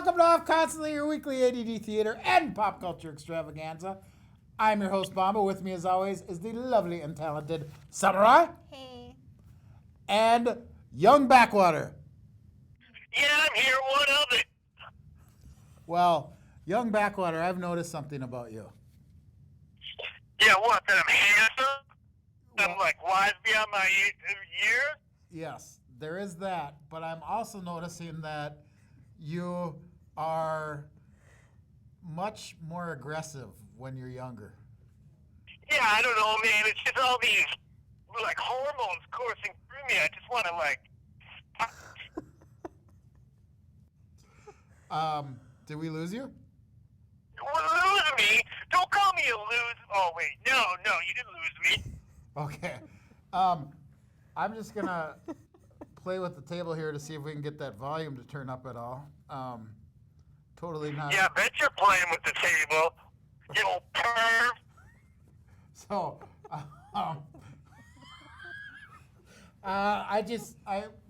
welcome to Off Constantly, your weekly ADD theater and pop culture extravaganza. I'm your host, Bamba. With me, as always, is the lovely and talented Samurai Hey. and young Backwater. Yeah, I'm here. What of it? Well, young Backwater, I've noticed something about you. Yeah, what? That I'm handsome? Well- I'm like wise beyond my years? Yes, there is that, but I'm also noticing that you are much more aggressive when you're younger. Yeah, I don't know, man. It's just all these like hormones coursing through me. I just want to Did we lose you? lose me. Don't call me a lose. Oh wait, no, you didn't lose me. Okay. I'm just gonna play with the table here to see if we can get that volume to turn up at all. Totally not. Yeah, I bet you're playing with the table, you old perv. So,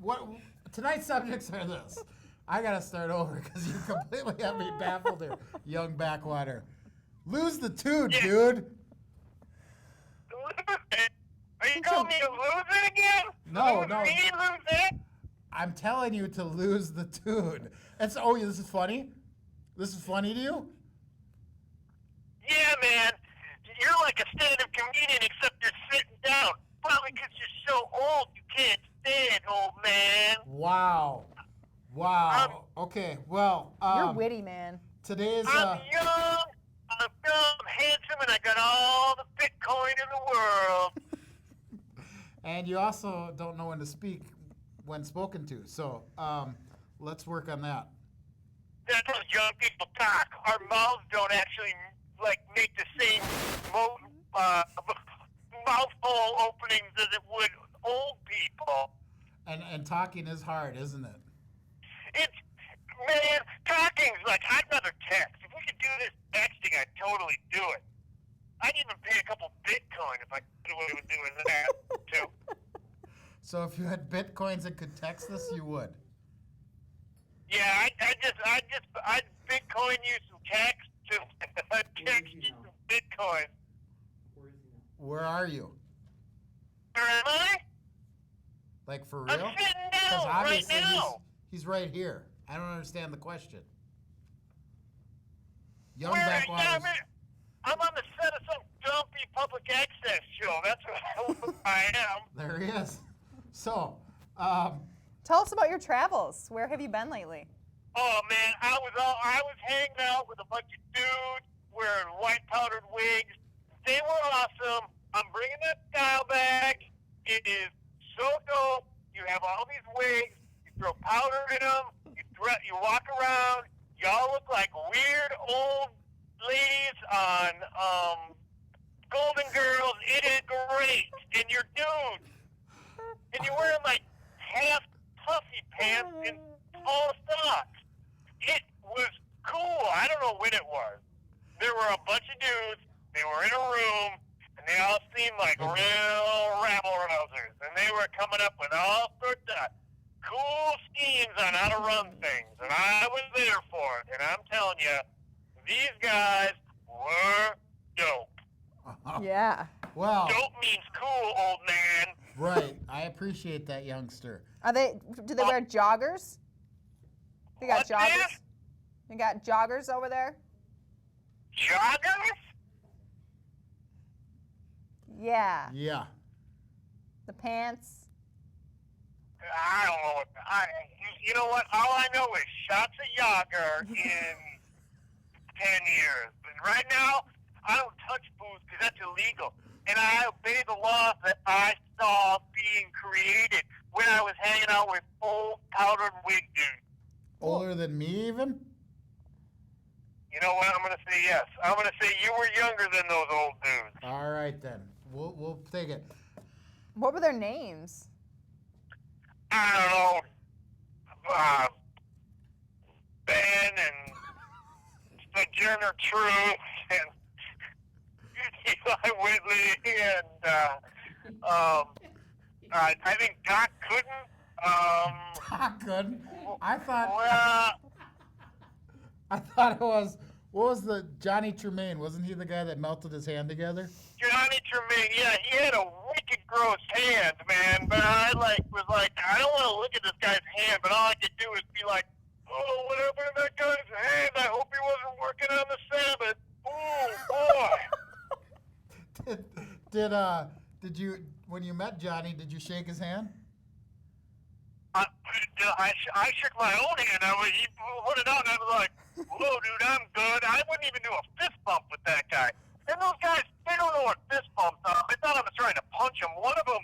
what tonight's subjects are this. I gotta start over because you completely have me baffled here, young Backwater. Lose the tune, Yeah. dude. Lose it? Are you calling me a loser again? No, lose no. Me, lose it? I'm telling you to lose the tune. This is funny. This is funny to you? Yeah, man. You're like a stand-up comedian, except you're sitting down. Probably because you're so old you can't stand, old man. Wow. Okay. Well, You're witty, man. today's I'm young, I'm handsome, and I got all the Bitcoin in the world. and you also don't know when to speak when spoken to. So, let's work on that. That's how young people talk. Our mouths don't actually make the same mouthful openings as it would old people. And talking is hard, isn't it? It's, man, talking's like, I'd rather text. If we could do this texting, I'd totally do it. I'd even pay a couple Bitcoin if I could away with doing that, too. So if you had bitcoins and could text us, you would. Yeah, I'd Bitcoin you some text, I'd text you some Bitcoin. Where are you? Where am I? Like for I'm real? sitting 'Cause down right obviously now. he's right here. I don't understand the question. Young Where? Backwater. Yeah, I'm on the set of some dumpy public access show. That's what I am. There he is. So, Tell us about your travels. Where have you been lately? Oh man, I was hanging out with a bunch of dudes wearing white powdered wigs. They were awesome. I'm bringing that style back. It is so dope. You have all these wigs. You throw powder in them. You walk around. Y'all look like weird old ladies on Golden Girls. It is great. And you're dudes. And you're wearing like half puffy pants and tall socks. It was cool. I don't know when it was. There were a bunch of dudes. They were in a room, and they all seemed like real rabble-rousers. And they were coming up with all sorts of cool schemes on how to run things. And I was there for it. And I'm telling you, these guys were dope. Yeah. well, Dope means cool, old man. right. I appreciate that, youngster. Do they wear joggers? They got What's joggers? that? You got joggers over there? Joggers? Yeah. Yeah. The pants. I don't know. You know what? All I know is shots of Yager in 10 years. And right now, I don't touch booze because that's illegal. And I obey the laws that I saw being created when I was hanging out with old powdered wig dudes. Older than me, even? You know what? I'm going to say yes. I'm going to say you were younger than those old dudes. All right, then. We'll take it. What were their names? I don't know. Ben and Sojourner Truth and Eli Whitley and I think Doc couldn't. Doc couldn't. I thought. Well, I thought it was, what was the, Johnny Tremaine, wasn't he the guy that melted his hand together? Johnny Tremaine, yeah, he had a wicked gross hand, man. But I was like, I don't want to look at this guy's hand, but all I could do is be like, oh, what happened to that guy's hand? I hope he wasn't working on the Sabbath. Oh boy. Did you, when you met Johnny, did you shake his hand? I shook my own hand. He put it out, and I was like, whoa, dude, I'm good. I wouldn't even do a fist bump with that guy. And those guys, they don't know what fist bumps are. I thought I was trying to punch him. One of them,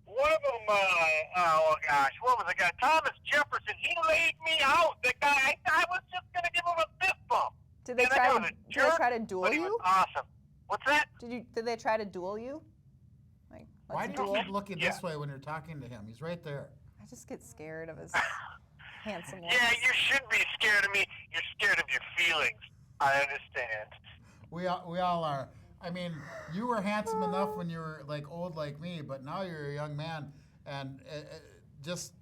oh gosh, what was the guy? Thomas Jefferson. He laid me out. The guy, I was just going to give him a fist bump. Did they try to duel But he you? was awesome. What's that? Did they try to duel you? Like, Why let's do you duel? keep looking this way when you're talking to him? He's right there. I just get scared of his handsome looks. Yeah, you should be scared of me. You're scared of your feelings. I understand. We all are. I mean, you were handsome enough when you were like old like me, but now you're a young man, and just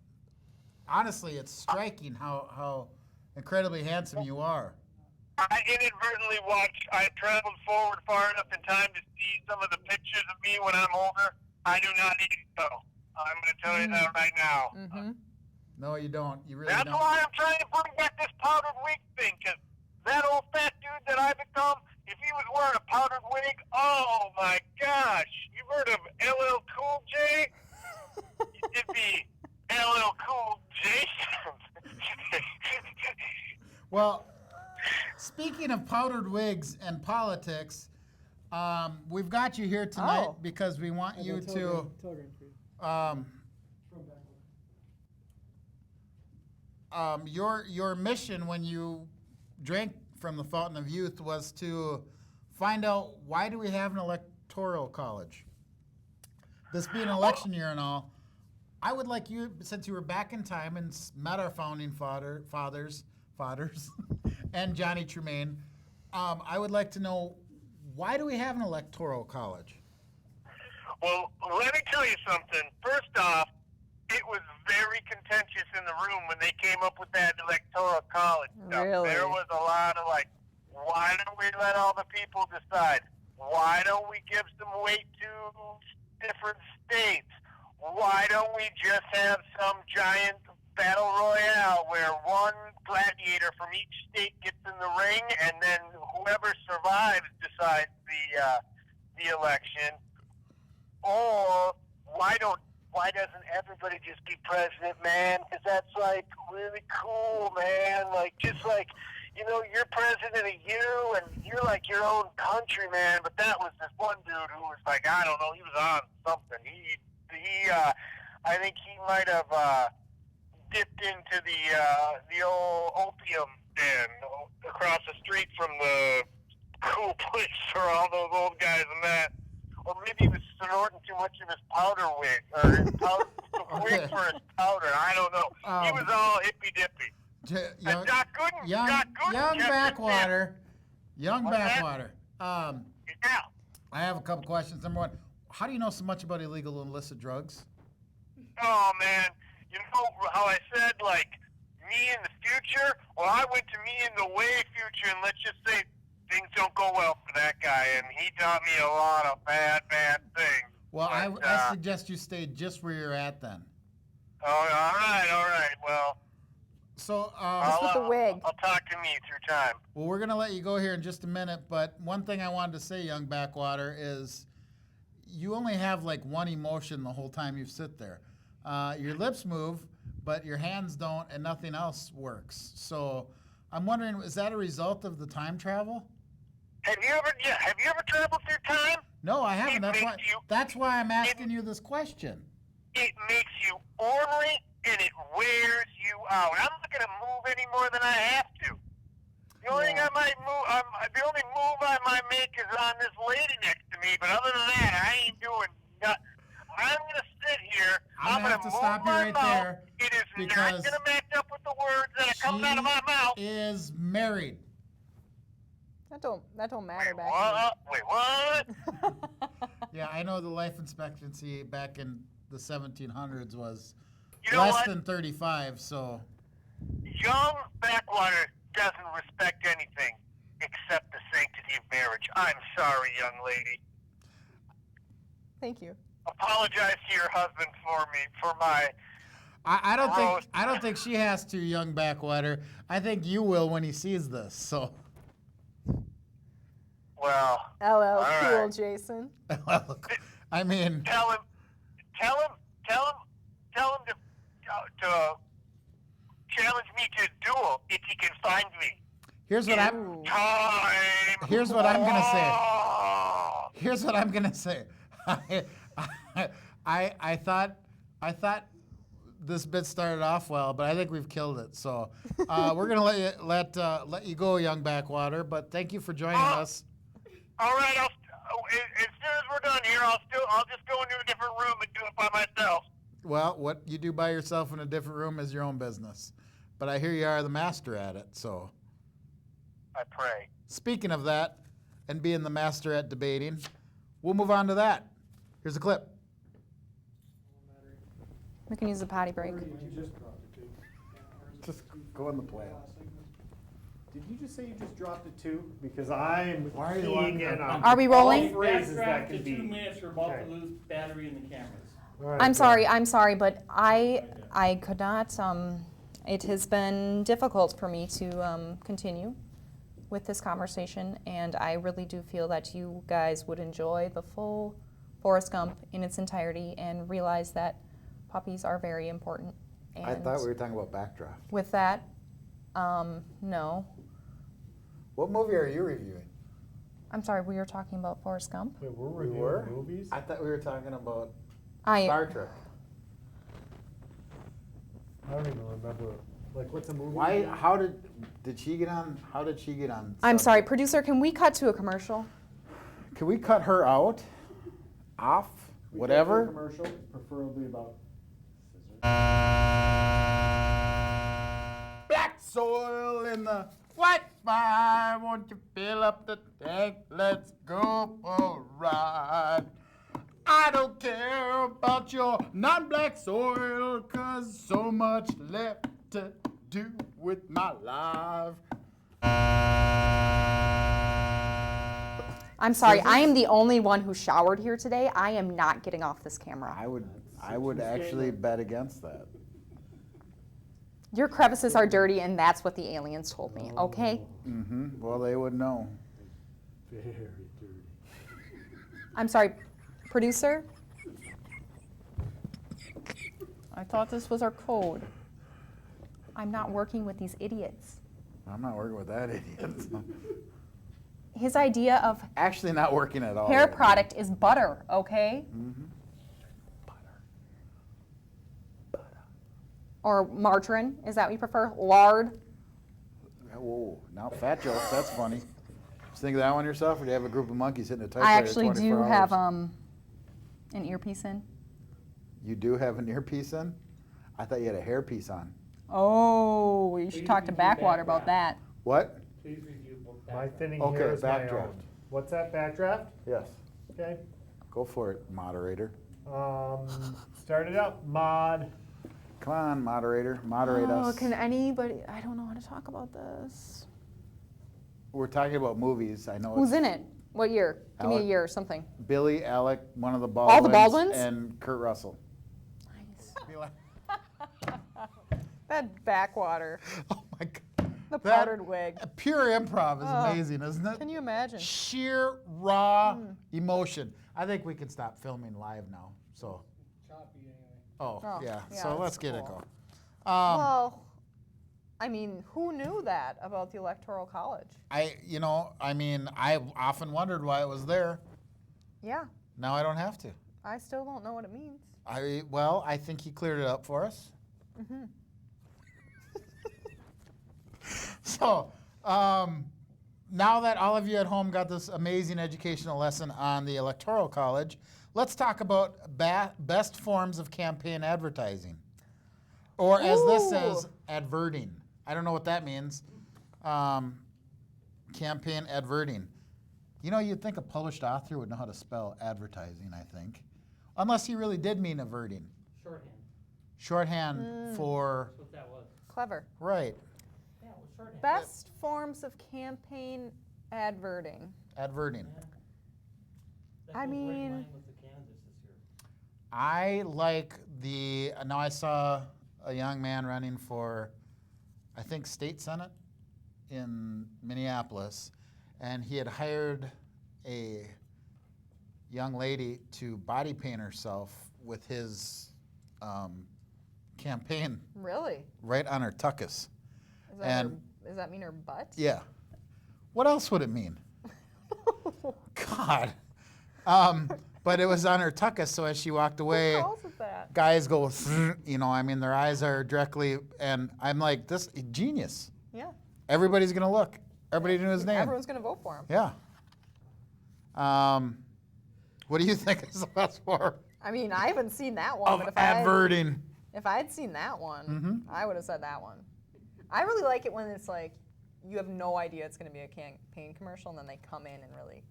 honestly, it's striking how incredibly handsome you are. I inadvertently I traveled forward far enough in time to see some of the pictures of me when I'm older. I do not need to go. I'm going to tell you that right now. Mm-hmm. No, you don't. You really That's don't. why I'm trying to bring back this powdered wig thing, because that old fat dude that I become, if he was wearing a powdered wig, oh my gosh. You've heard of LL Cool J? It'd be LL Cool Jason. Well, speaking of powdered wigs and politics, we've got you here tonight Oh. because we want you to. Telegram for you. From Backwater. Your mission when you drank from the fountain of youth was to find out why do we have an electoral college. This being election year and all, I would like you, since you were back in time and met our founding fathers, and Johnny Tremaine, I would like to know, why do we have an electoral college? Well, let me tell you something. First off, it was very contentious in the room when they came up with that electoral college stuff. Really? There was a lot of like, why don't we let all the people decide? Why don't we give some weight to different states? Why don't we just have some giant battle royale where one gladiator from each state gets in the ring, and then whoever survives decides the election? Or why doesn't everybody just be president, man? Because that's like really cool, man. Like just like, you know, you're president of you, and you're like your own country, man. But that was this one dude who was like, I don't know, he was on something. He I think he might have dipped into the old opium den across the street from the cool place for all those old guys and that. Or maybe he was snorting too much of his powder wig, or his wig for his powder. I don't know. He was all hippy-dippy. Young, Doc Gooden, young, Doc Gooden young kept Backwater. Young What's that? Backwater. Yeah. I have a couple questions. Number one, how do you know so much about illegal and illicit drugs? Oh, man. You know how I said, like, me in the future? Well, I went to me in the way future, and let's just say things don't go well for that guy, and he taught me a lot of bad things. Well, But, I suggest you stay just where you're at then. Oh, all right. Well, So, with the wig. I'll talk to me through time. well, we're going to let you go here in just a minute, but one thing I wanted to say, young Backwater, is you only have like one emotion the whole time you sit there. Your lips move, but your hands don't, and nothing else works. So I'm wondering, is that a result of the time travel? Have you ever traveled through time? No, I haven't. It That's why I'm asking you this question. It makes you ornery, and it wears you out. I'm not going to move any more than I have to. The only thing I might move, the only move I might make is on this lady next to me. But other than that, I ain't doing nothing. I'm going to sit here. I'm gonna have to move stop you my right mouth. there It is not because going to match up with the words that are coming out of my mouth. She is married. That don't matter back Wait, what? Yeah, I know the life expectancy back in the 1700s was You know less what? than 35, so Young Backwater, doesn't respect anything except the sanctity of marriage. I'm sorry, young lady. Thank you. Apologize to your husband for me, for my... I don't think Gross. I don't think she has to, young Backwater. I think you will when he sees this. So, Well, LL All Cool right. Jason. well, I mean, tell him to challenge me to a duel if he can find me. here's what I'm Ooh. Time. Here's what I'm gonna say. Oh. Here's what I'm gonna say. I thought this bit started off well, but I think we've killed it. So we're gonna let you go, young Backwater. But thank you for joining us. All right. As soon as we're done here, I'll just go into a different room and do it by myself. Well, what you do by yourself in a different room is your own business. But I hear you are the master at it. So I pray. speaking of that, and being the master at debating, we'll move on to that. Here's a clip. We can use a potty break. Just go in the play. Did you just say you just dropped it too? Because I'm Why are you keying on- in on Are we rolling? all phrases that Backtrack could to 2 be. minutes, we're about Okay. to lose battery in the cameras. All right, I'm good. sorry, but I could not, it has been difficult for me to continue with this conversation, and I really do feel that you guys would enjoy the full Forrest Gump in its entirety and realize that puppies are very important. And I thought we were talking about Backdraft. with that, no. What movie are you reviewing? I'm sorry, we were talking about Forrest Gump? Wait, we're We reviewing were? movies? I thought we were talking about I Star Trek. I don't even remember. Like, what's a movie? Why? How did she get on? How did she get on? I'm sorry, subject? producer, can we cut to a commercial? Can we cut her out? Off? We Whatever? get a commercial, preferably about scissors. Black soil in the white fire. Won't you fill up the tank? Let's go for a ride. I don't care about your non-black soil, 'cause so much left to do with my life. I'm sorry, I am the only one who showered here today. I am not getting off this camera. I would actually bet against that. Your crevices are dirty, and that's what the aliens told me, okay? Mm-hmm. Well, they would know. Very dirty. I'm sorry, producer? I thought this was our code. I'm not working with these idiots. I'm not working with that idiot. His idea of Actually, not working at all. hair product is butter, okay? Mm-hmm. Or margarine, is that what you prefer? Lard? Whoa, now fat jokes. That's funny. Just think of that one yourself, or do you have a group of monkeys hitting a typewriter? I actually 24 do hours? have an earpiece in. You do have an earpiece in? I thought you had a hairpiece on. Oh, you should Please talk to review Backwater about Backdraft. that. What? Please review both My background. thinning Okay, here is my backdraft. own. What's that, backdraft? Yes. Okay. Go for it, moderator. Start it up, mod. Come on, moderator. Moderate Oh, us. can anybody? I don't know how to talk about this. We're talking about movies. I know Who's it's in it? What year? Give me a Alec. year or something. Billy, Alec, one of the Baldwins. the Baldwins? And Kurt Russell. Nice. Be like, That Backwater, oh my God. the That- powdered wig. Pure improv is Oh. amazing, isn't it? Can you imagine? Sheer raw emotion. I think we can stop filming live now. So, oh, Oh, yeah. yeah, So that's let's get it cool. going. Well, I mean, who knew that about the Electoral College? I often wondered why it was there. Yeah, Now I don't have to. I still don't know what it means. I think he cleared it up for us. Mm-hmm. So, now that all of you at home got this amazing educational lesson on the Electoral College, let's talk about best forms of campaign advertising. Or as this says, Ooh. adverting. I don't know what that means. Campaign adverting. You know, you'd think a published author would know how to spell advertising, I think. Unless he really did mean averting. Shorthand. Shorthand for, That's what that was. Clever. right. Yeah, it was shorthand. Best forms of campaign adverting. Adverting. Yeah. That I goes right in mean- line with the candidates this year. I like now I saw a young man running for, I think, state senate in Minneapolis, and he had hired a young lady to body paint herself with his campaign Really? right on her tuchus. Is that And- does that mean her butt? Yeah. What else would it mean? God. But it was on her tuchus, so as she walked away, Who calls it that? guys go, I mean, their eyes are directly, and I'm like, this genius. Yeah. Everybody's gonna look. Everybody knew his name. Everyone's gonna vote for him. Yeah. What do you think is the best form I mean, I haven't seen that one, of but adverting? if I had seen that one, Mhm. I would have said that one. I really like it when it's like you have no idea it's gonna be a campaign commercial, and then they come in and really.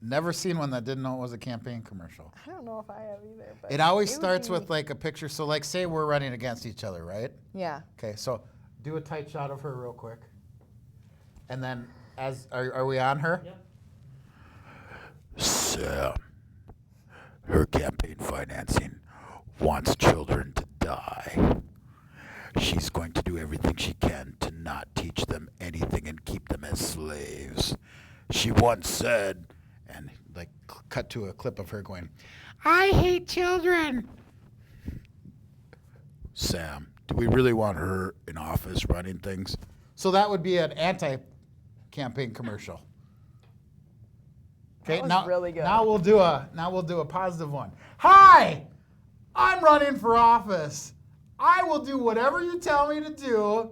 Never seen one that didn't know it was a campaign commercial. I don't know if I have either. But It always would starts be- with like a picture. So like, say we're running against each other, right? Yeah. Okay, so do a tight shot of her real quick. And then are we on her? Yep. Sam, her campaign financing wants children to die. She's going to do everything she can to not teach them anything and keep them as slaves. She once said, And like cut to a clip of her going, I hate children. Sam, do we really want her in office running things? so that would be an anti-campaign commercial. Okay, That was now really good. Now we'll do a positive one. Hi, I'm running for office. I will do whatever you tell me to do,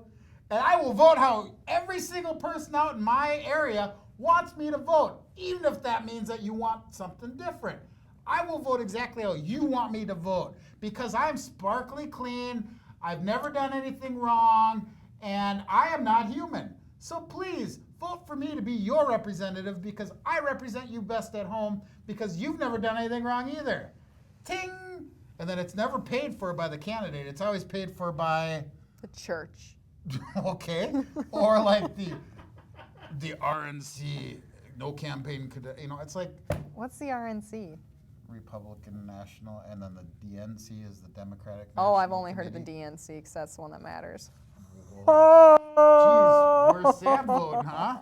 and I will vote how every single person out in my area wants me to vote, even if that means that you want something different. I will vote exactly how you want me to vote because I'm sparkly clean. I've never done anything wrong, and I am not human. So please vote for me to be your representative because I represent you best at home because you've never done anything wrong either. Ting! And then it's never paid for by the candidate. It's always paid for by, The church. okay, or like the RNC, no campaign could, it's like What's the RNC? Republican National, and then the DNC is the Democratic Oh, I've National only heard of the Committee. DNC because that's the one that matters. Jeez, where's Sam voting, huh?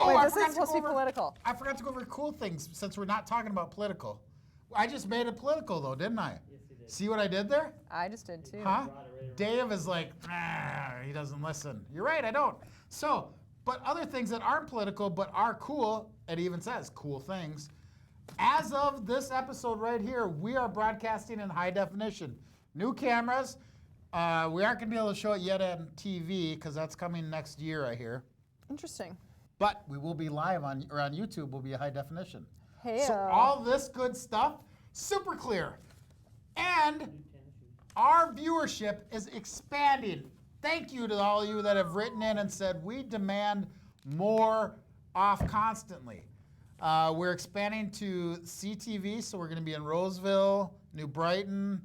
Wait, I this forgot is supposed to be go over- political. I forgot to go over cool things since we're not talking about political. I just made it political though, didn't I? Yes, you did. See what I did there? I just did too. Huh? Brought it right around. Dave is like, he doesn't listen. You're right, I don't. So, but other things that aren't political but are cool, it even says cool things. As of this episode right here, we are broadcasting in high definition. New cameras. We aren't going to be able to show it yet on TV because that's coming next year, I hear. Interesting. But we will be live on YouTube. Will be high definition. Hey. So all this good stuff, super clear, and New tennis shoes. our viewership is expanding. Thank you to all you that have written in and said we demand more off constantly. We're expanding to CTV, so we're going to be in Roseville, New Brighton.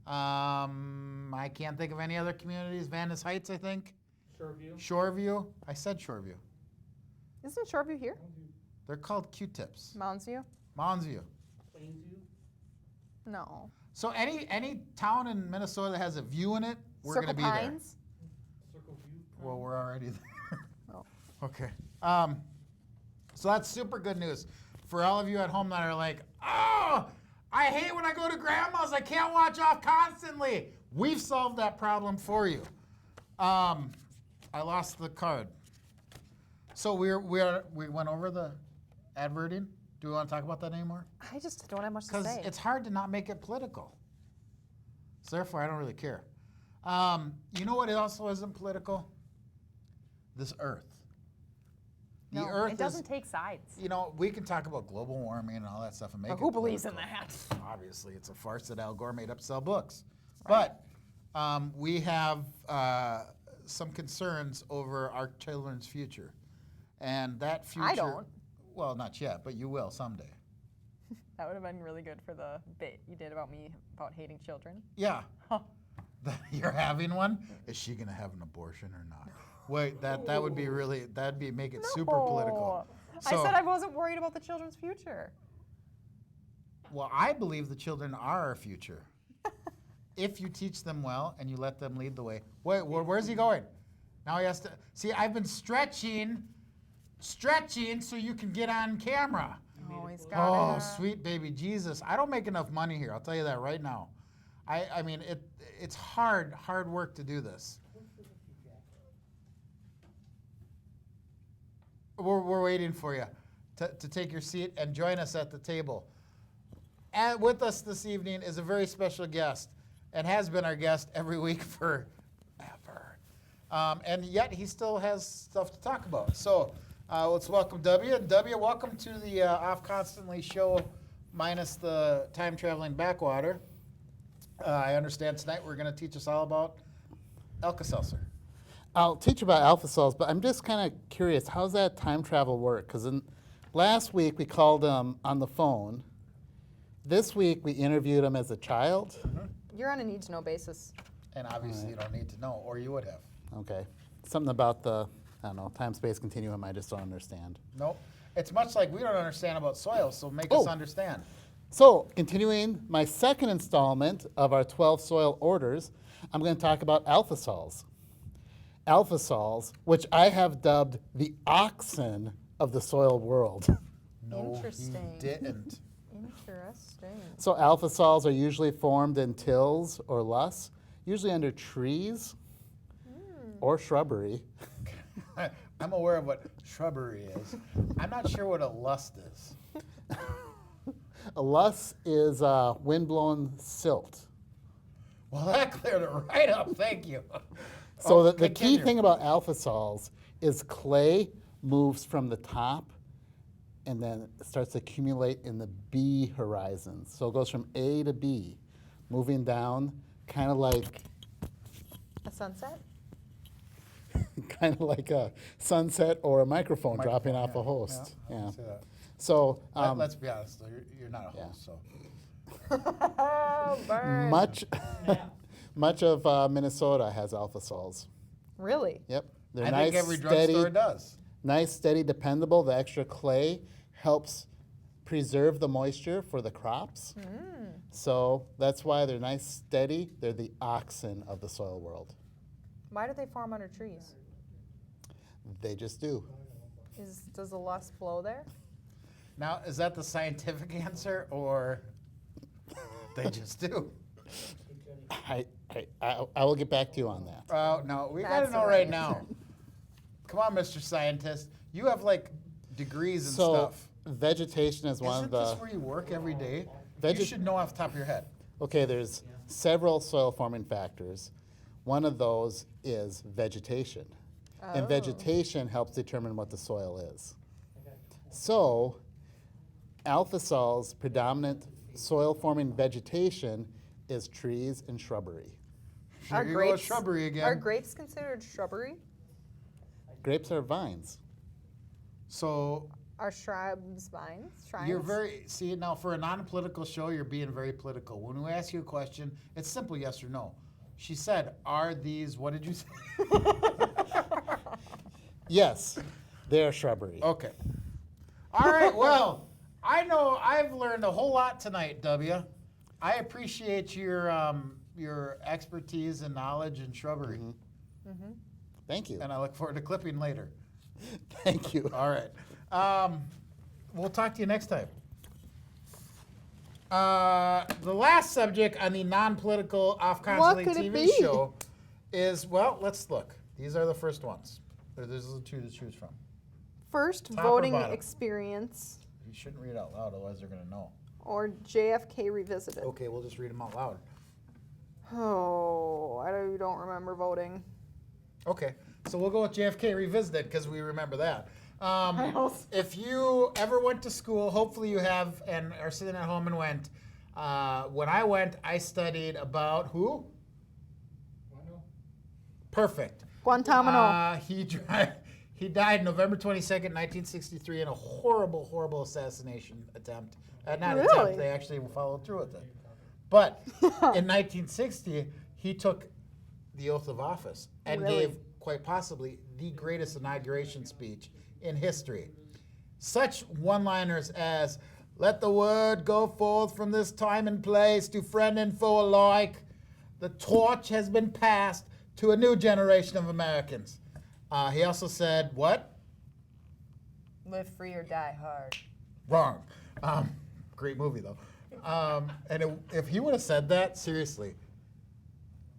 I can't think of any other communities. Venice Heights, I think. Shoreview. Shoreview. I said Shoreview. Isn't Shoreview here? They're called Q-tips. Moundsview? Moundsview. Plainsview. No. So any town in Minnesota that has a view in it, we're Circle going to be Pines? Circle View. there. Well, we're already there. Oh. Okay. So that's super good news for all of you at home that are like, oh, I hate when I go to grandma's. I can't watch off constantly. We've solved that problem for you. I lost the card. So we went over the adverting. Do we want to talk about that anymore? I just don't have much to Because say. it's hard to not make it political. So therefore, I don't really care. You know what also isn't political? This Earth. The no, Earth it doesn't is, take sides. you know, we can talk about global warming and all that stuff and make But it who believes in political. that? Obviously, it's a farce that Al Gore made up to sell books. But we have some concerns over our children's future. And that future... I don't. Well, not yet, but you will someday. That would have been really good for the bit you did about me about hating children. Yeah. Huh. that you're having one. Is she gonna have an abortion or not? Wait, that would be really, that'd be, make it super political. I said I wasn't worried about the children's future. Well, I believe the children are our future. If you teach them well and you let them lead the way. Wait, where's he going? Now he has to, see, I've been stretching so you can get on camera. Oh, he's got Oh, sweet baby Jesus. I don't make enough money here. I'll tell you that right now. I mean, it's hard work to do this. We're waiting for you to take your seat and join us at the table. And with us this evening is a very special guest and has been our guest every week forever. And yet he still has stuff to talk about. So let's welcome W. And W, welcome to the Off Constantly show minus the time-traveling Backwater. I understand tonight we're going to teach us all about Alka-Seltzer. I'll teach you about alpha cells, but I'm just kind of curious, how's that time travel work? Because last week we called him on the phone. This week we interviewed him as a child. You're on a need-to-know basis. And obviously you don't need to know, or you would have. Okay. Something about the, I don't know, time-space continuum I just don't understand. Nope. It's much like we don't understand about soil, so make us understand. So, continuing my second installment of our 12 soil orders, I'm going to talk about alpha sols. Alpha sols, which I have dubbed the oxen of the soil world. No, Interesting. you didn't. Interesting. So alpha sols are usually formed in tills or luss, usually under trees or shrubbery. I'm aware of what shrubbery is. I'm not sure what a lust is. A luss is windblown silt. Well, that cleared it right up. Thank you. So Oh, the key continue. thing about alpha sols is clay moves from the top and then it starts to accumulate in the B horizons. So it goes from A to B, moving down, kind of like A sunset? a sunset or a microphone dropping off yeah, a host. yeah, I Yeah. see that. So Let's be honest, though. You're not a yeah. host, so. Oh, burn. much of Minnesota has alpha sols. Really? Yep. They're I nice, think every steady, drugstore does. nice, steady, dependable. The extra clay helps preserve the moisture for the crops. So that's why they're nice, steady. They're the oxen of the soil world. Why do they form under trees? They just do. Does the lust blow there? Now, is that the scientific answer, or they just do? I will get back to you on that. Oh, no, we got That's to the know right right now. Come on, Mr. Scientist. You have, like, degrees and So stuff. vegetation is one Isn't of the... this where you work every day? You Vege- should know off the top of your head. Okay, there's several soil forming factors. One of those is vegetation. And vegetation helps determine what the soil is. So, alpha sols' predominant soil forming vegetation is trees and shrubbery. Here you go, shrubbery again. Are grapes considered shrubbery? Grapes are vines. So Are shrubs vines? Shrines? you're very, see, now for a non-political show, you're being very political. When we ask you a question, it's simple yes or no. She said, are these, what did you say? Yes, they are shrubbery. Okay. All right, well, I know I've learned a whole lot tonight, W. I appreciate your expertise and knowledge in shrubbery, Thank you. and I look forward to clipping later. Thank you. All right. We'll talk to you next time. The last subject on the non-political off-constantly What could it TV be? show is, well, let's look. These are the first ones. There's the two to choose from. First, Top or voting bottom? experience You shouldn't read out loud, otherwise they're going to know. or JFK Revisited. Okay, we'll just read them out loud. Oh, don't remember voting. Okay, so we'll go with JFK Revisited because we remember that. else? If you ever went to school, hopefully you have and are sitting at home and went. When I went, I studied about who? Perfect. Guantanamo. He died November 22nd, 1963 in a horrible, horrible assassination attempt. Not Really? attempt, they actually followed through with it. But in 1960, he took the oath of office and Really? gave quite possibly the greatest inauguration speech in history. Such one-liners as, "Let the word go forth from this time and place to friend and foe alike. The torch has been passed to a new generation of Americans." He also said, what? Live free or die hard. Wrong. Great movie, though. If he would have said that, seriously,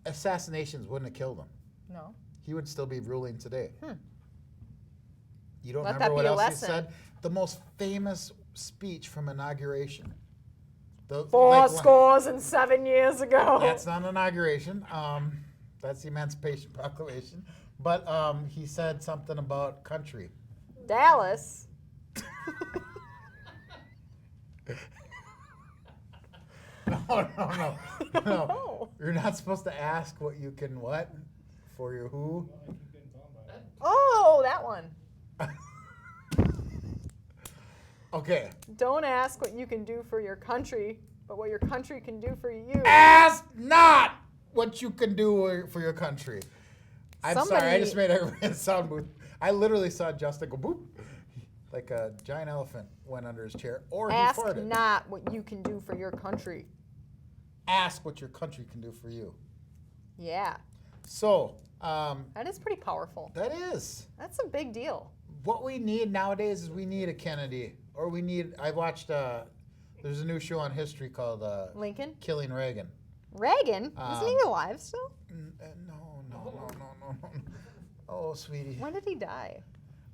assassinations wouldn't have killed him. No. He would still be ruling today. You don't Let remember that what be a else he lesson. said? The most famous speech from inauguration. Four scores and 7 years ago. That's not inauguration. That's the Emancipation Proclamation. But he said something about country. Dallas. No. No. You're not supposed to ask what you can what for your who. Oh, that one. Okay. Don't ask what you can do for your country, but what your country can do for you. Ask not what you can do for your country. I'm sorry, I Somebody- just made everybody in the sound booth. I literally saw Justin go boop, like a giant elephant went under his chair, or he Ask farted. not what you can do for your country. Ask what your country can do for you. Yeah, So, that is pretty powerful. that is. That's a big deal. What we need nowadays is we need a Kennedy, or we need. I watched. There's a new show on history called Lincoln? Killing Reagan. Reagan? Isn't he alive still? No. Oh, sweetie. When did he die?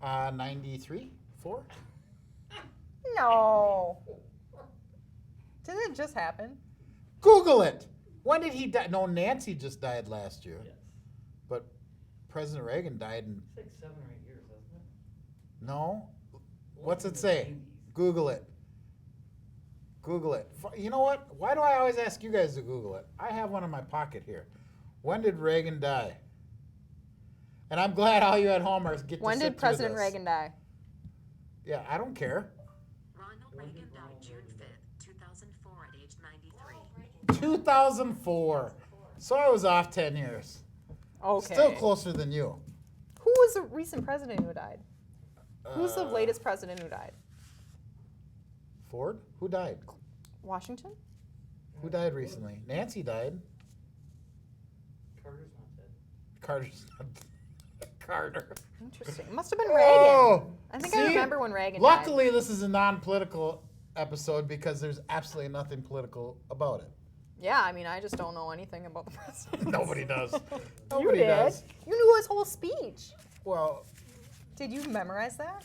93, 4. No. Didn't it just happen? Google it. When did he die? No, Nancy just died last year, Yes. but President Reagan died in. It's like 7 or 8 years, hasn't it? No. What's it say? Google it. Google it. You know what? Why do I always ask you guys to Google it? I have one in my pocket here. When did Reagan die? And I'm glad all you at home are get to When sit did through President this. Reagan die? Yeah, I don't care. Ronald Reagan died June 5th, 2004 at age 93. 2004. So I was off 10 years. Okay. Still closer than you. Who was the recent president who died? Who's the Uh, latest president who died? Ford? Who died? Washington? Who died recently? Nancy died. Carter's not dead. Carter's not. Carter. Interesting. It must have been Reagan. Oh, I think see? I remember when Reagan Luckily, this is a non-political episode because there's absolutely nothing political about it. died. Yeah, I mean, I just don't know anything about the president. Nobody does. You Nobody did. does. You knew his whole speech. Well, Did you memorize that?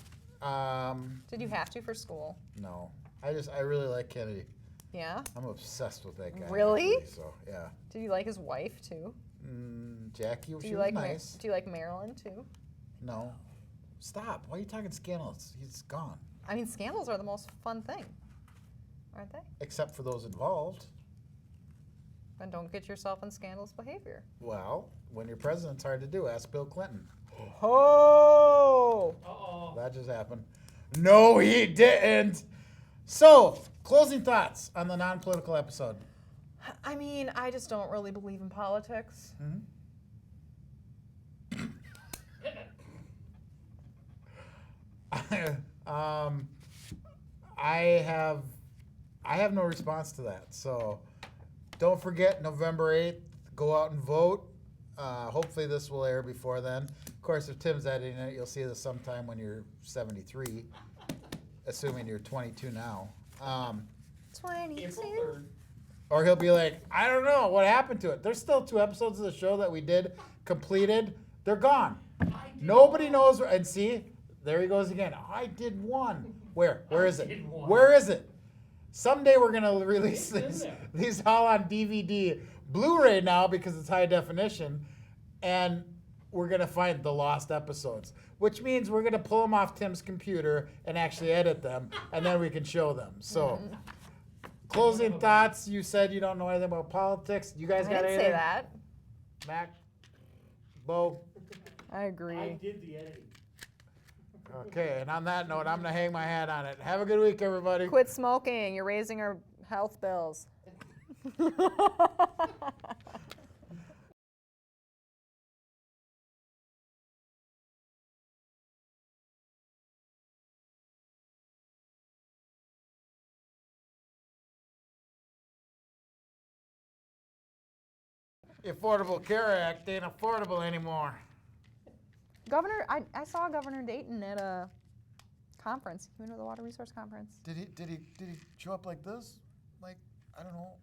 Did you have to for school? no. I really like Kennedy. Yeah. I'm obsessed with that guy. Really? actually, So yeah. Did you like his wife too? Jackie, Do she you was like nice. Do you like Marilyn too? No. Stop. Why are you talking scandals? He's gone. I mean, scandals are the most fun thing, aren't they? Except for those involved. Then don't get yourself in scandalous behavior. Well, when you're president, it's hard to do. Ask Bill Clinton. Oh. Uh-oh. That just happened. No, he didn't. So, closing thoughts on the non-political episode. I mean, I just don't really believe in politics. I have no response to that. So, don't forget November 8th. Go out and vote. Hopefully, this will air before then. Of course, if Tim's editing it, you'll see this sometime when you're 73, assuming you're 22 now. April 22. 3rd. Or he'll be like, I don't know what happened to it. There's still 2 episodes of the show that we did completed. They're gone. Nobody knows. And see, there he goes again. I did 1. Where? Where is it? did 1. Where is it? Someday we're gonna release It's in these, there. these all on DVD, Blu-ray now because it's high definition, and we're gonna find the lost episodes. Which means we're gonna pull them off Tim's computer and actually edit them, and then we can show them. So. Closing thoughts. You said you don't know anything about politics. You guys I got didn't anything? say that. Mac, Bo. I agree. I did the editing. Okay, and on that note, I'm gonna hang my hat on it. Have a good week, everybody. Quit smoking. You're raising our health bills. the Affordable Care Act ain't affordable anymore. Governor, I saw Governor Dayton at a conference. He went to the Water Resource Conference. Did he show up like this? Like, I don't know.